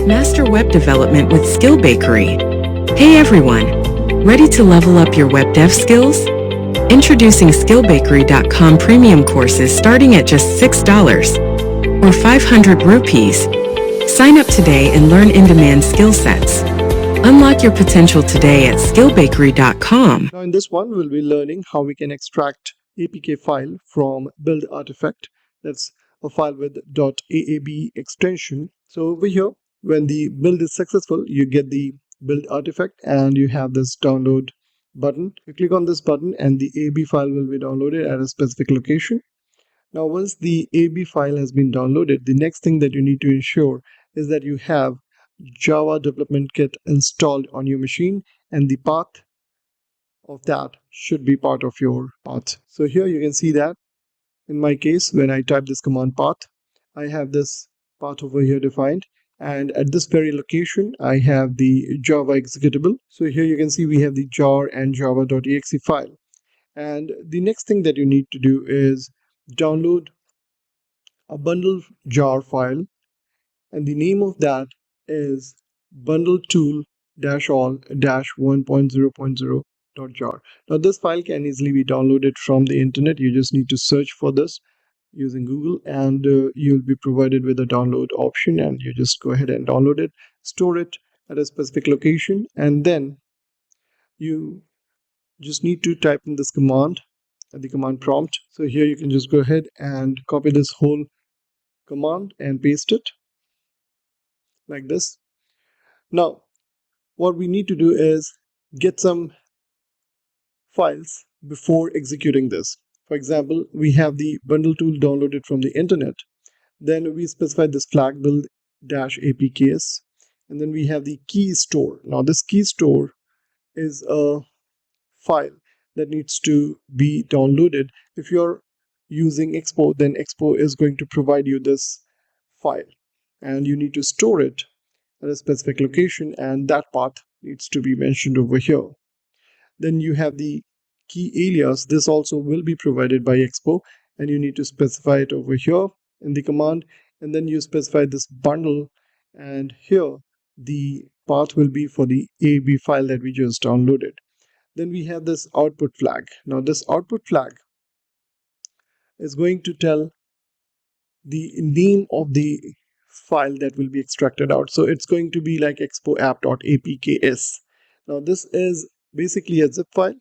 Master web development with SkillBakery. Hey everyone! Ready to level up your web dev skills? Introducing SkillBakery.com premium courses starting at just $6 or 500 rupees. Sign up today and learn in-demand skill sets. Unlock your potential today at SkillBakery.com. Now in this one, we'll be learning how we can extract APK file from build artifact. That's a file with .aab extension. So over here, when the build is successful, you get the build artifact and you have this download button. You click on this button and the AAB file will be downloaded at a specific location. Now once the AAB file has been downloaded, the next thing that you need to ensure is that you have Java Development Kit installed on your machine, and the path of that should be part of your path. So here you can see that in my case, when I type this command path, I have this path over here defined, and at this very location I have the Java executable. So here you can see we have the jar and java.exe file, and the next thing that you need to do is download a bundle jar file, and the name of that is bundletool-all-1.0.0.jar. Now this file can easily be downloaded from the internet. You just need to search for this using Google, and you'll be provided with a download option, and you just go ahead and download it, store it at a specific location, and then you just need to type in this command at the command prompt. So here you can just go ahead and copy this whole command and paste it like this. Now what we need to do is get some files before executing this. For example, we have the bundle tool downloaded from the internet. Then we specify this flag build-apks, and then we have the key store. Now this key store is a file that needs to be downloaded. If you're using Expo, then Expo is going to provide you this file, and you need to store it at a specific location, and that path needs to be mentioned over here. Then you have the key alias. This also will be provided by Expo, and you need to specify it over here in the command, and then you specify this bundle, and here the path will be for the AAB file that we just downloaded. Then we have this output flag. Now this output flag is going to tell the name of the file that will be extracted out. So it's going to be like expo app.apks. Now this is basically a zip file,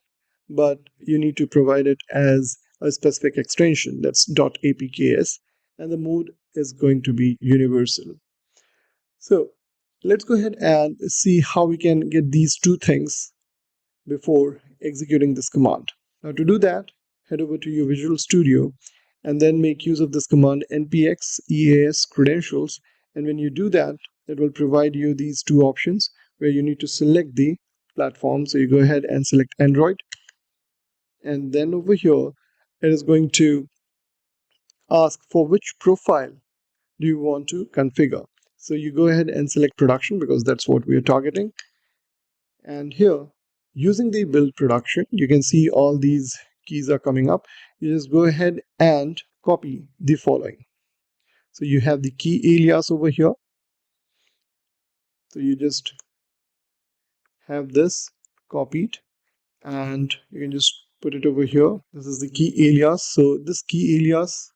but you need to provide it as a specific extension, that's .apks, and the mode is going to be universal. So let's go ahead and see how we can get these two things before executing this command. Now to do that, head over to your Visual Studio and then make use of this command npx eas credentials, and when you do that, it will provide you these two options where you need to select the platform. So you go ahead and select Android, and then over here it is going to ask for which profile do you want to configure. So you go ahead and select production because that's what we are targeting, and here using the build production, you can see all these keys are coming up. You just go ahead and copy the following. So you have the key alias over here. So you just have this copied and you can just put it over here. This is the key alias. So this key alias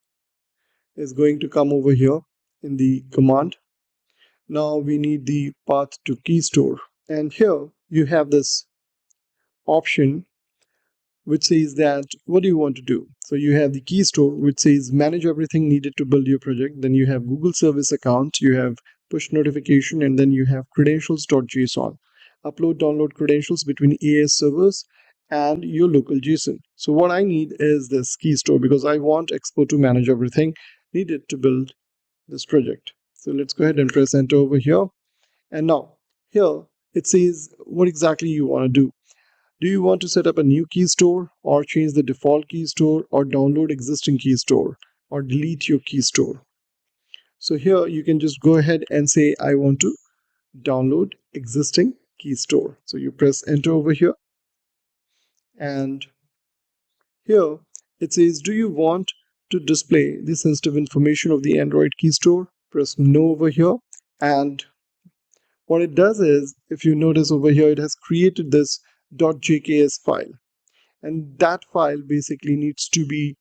is going to come over here in the command. Now we need the path to key store, and here you have this option which says that what do you want to do. So you have the key store which says manage everything needed to build your project. Then you have Google service account, you have push notification, and then you have credentials.json. Upload download credentials between AS servers and your local JSON. So what I need is this key store because I want Expo to manage everything needed to build this project. So let's go ahead and press enter over here, and now here it says what exactly you want to do. Do you want to set up a new key store, or change the default key store, or download existing key store, or delete your key store? So here you can just go ahead and say I want to download existing key store. So you press enter over here, and here it says do you want to display the sensitive information of the Android key store? Press no over here, and What it does is, if you notice over here, it has created this .jks file, and that file basically needs to be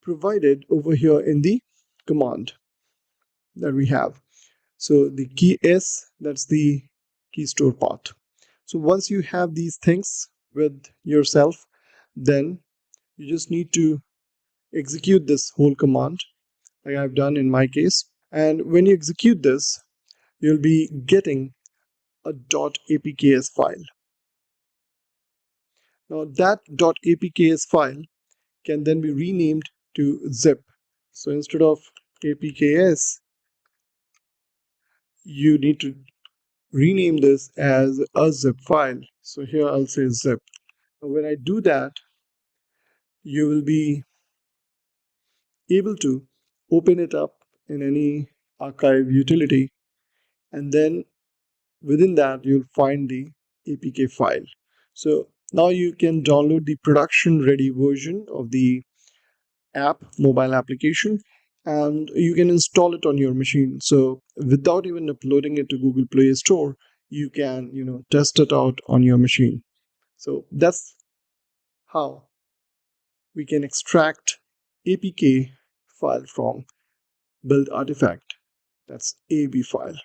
provided over here in the command that we have. So the key S, that's the key store part. So once you have these things with yourself, then you just need to execute this whole command like I've done in my case. And when you execute this, you'll be getting a .apks file. Now that .apks file can then be renamed to zip. So instead of apks, you need to rename this as a zip file. So here I'll say zip. Now when I do that, you will be able to open it up in any archive utility, and then within that you'll find the APK file. So now you can download the production ready version of the mobile application, and you can install it on your machine. So without even uploading it to Google Play Store, you can test it out on your machine. So that's how we can extract APK file from build artifact. That's AAB file.